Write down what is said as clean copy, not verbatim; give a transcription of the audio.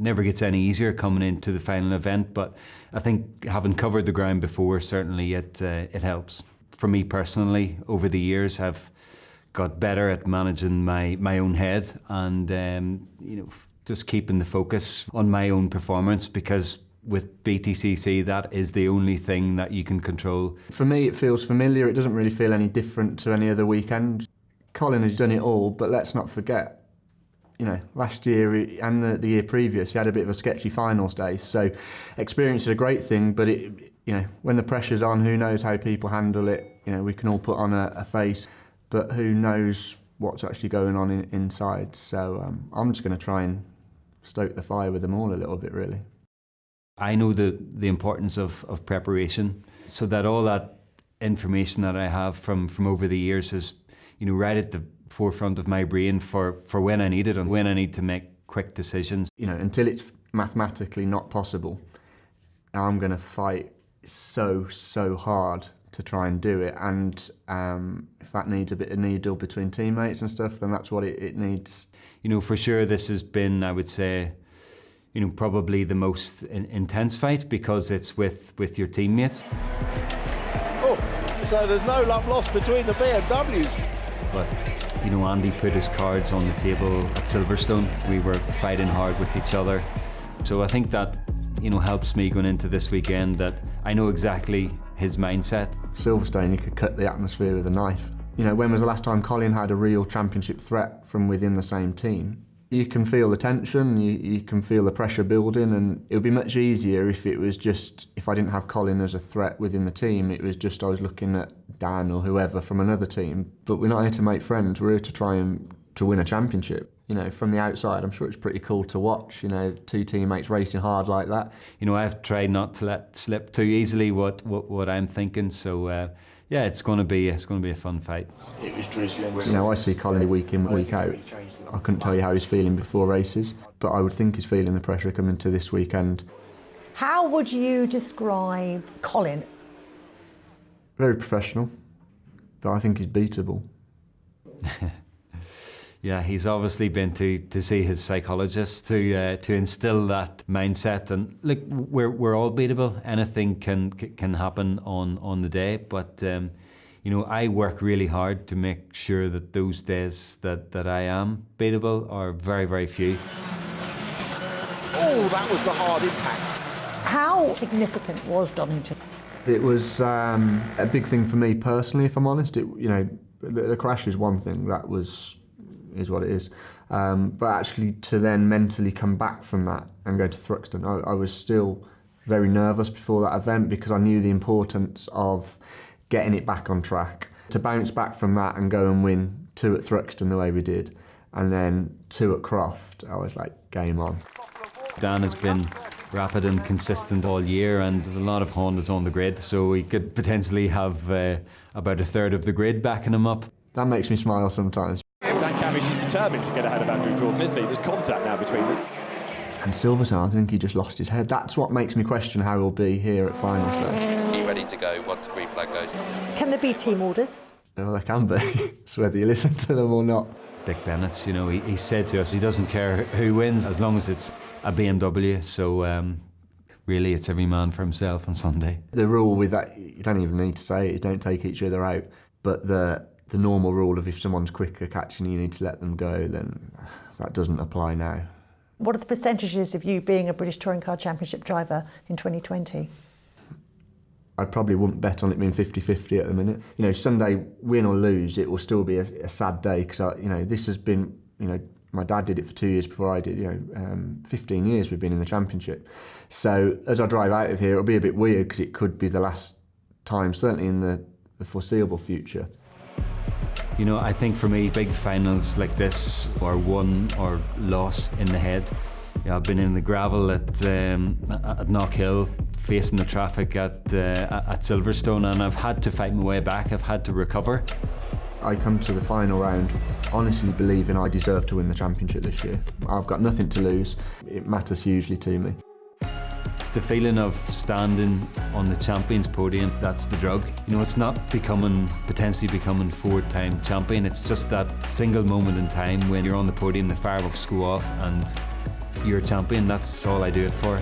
never gets any easier coming into the final event, but I think having covered the ground before, certainly it helps. For me personally, over the years, I've got better at managing my own head and just keeping the focus on my own performance, because with BTCC, that is the only thing that you can control. For me, it feels familiar. It doesn't really feel any different to any other weekend. Colin has done it all, but let's not forget, last year and the year previous, he had a bit of a sketchy finals day. So experience is a great thing, but when the pressure's on, who knows how people handle it. We can all put on a face, but who knows what's actually going on inside. So I'm just going to try and stoke the fire with them all a little bit, really. I know the importance of preparation, so that all that information that I have from over the years is, right at the forefront of my brain for when I need it and when I need to make quick decisions. Until it's mathematically not possible, I'm going to fight so hard to try and do it. And if that needs a bit of needle between teammates and stuff, then that's what it needs. For sure, this has been, I would say, probably the most intense fight, because it's with your teammates. Oh, so there's no love lost between the BMWs. But, Andy put his cards on the table at Silverstone. We were fighting hard with each other. So I think that, helps me going into this weekend, that I know exactly his mindset. Silverstone, you could cut the atmosphere with a knife. When was the last time Colin had a real championship threat from within the same team? You can feel the tension, you can feel the pressure building, and it would be much easier if it was just, if I didn't have Colin as a threat within the team, it was just I was looking at Dan or whoever from another team. But we're not here to make friends, we're here to try and to win a championship. From the outside, I'm sure it's pretty cool to watch, two teammates racing hard like that. I've tried not to let slip too easily what I'm thinking, so yeah, it's going to be a fun fight. It was drizzling. I see Colin week in, week out. I couldn't tell you how he's feeling before races, but I would think he's feeling the pressure coming to this weekend. How would you describe Colin? Very professional, but I think he's beatable. Yeah, he's obviously been to see his psychologist to instill that mindset. And look, we're all beatable. Anything can happen on the day, but I work really hard to make sure that those days that I am beatable are very, very few. Oh, that was the hard impact. How significant was Donington? It was a big thing for me personally, if I'm honest. The crash is one thing, is what it is. But actually to then mentally come back from that and go to Thruxton, I was still very nervous before that event, because I knew the importance of getting it back on track. To bounce back from that and go and win 2 at Thruxton the way we did, and then 2 at Croft, I was like, game on. Dan has been rapid and consistent all year, and there's a lot of Hondas on the grid, so he could potentially have about a third of the grid backing him up. That makes me smile sometimes. Dan Cavish is determined to get ahead of Andrew Jordan, isn't he? There's contact now between them. And Silverstone, I think he just lost his head. That's what makes me question how he'll be here at finals day. Are you ready to go once the green flag goes? Can there be team orders? Well, there can be. It's whether you listen to them or not. Dick Bennett, he said to us he doesn't care who wins as long as it's a BMW, so really it's every man for himself on Sunday. The rule with that, you don't even need to say it, you don't take each other out, but the normal rule of if someone's quicker catching you need to let them go, then that doesn't apply now. What are the percentages of you being a British Touring Car Championship driver in 2020? I probably wouldn't bet on it being 50-50 at the minute. Sunday, win or lose, it will still be a sad day, because this has been, my dad did it for 2 years before I did. 15 years we've been in the championship. So as I drive out of here, it'll be a bit weird, because it could be the last time, certainly in the foreseeable future. I think for me, big finals like this are won or lost in the head. I've been in the gravel at Knockhill, facing the traffic at Silverstone, and I've had to fight my way back. I've had to recover. I come to the final round honestly believing I deserve to win the championship this year. I've got nothing to lose. It matters hugely to me. The feeling of standing on the champions podium, that's the drug. It's not potentially becoming 4-time champion. It's just that single moment in time when you're on the podium, the fireworks go off, and you're a champion. That's all I do it for.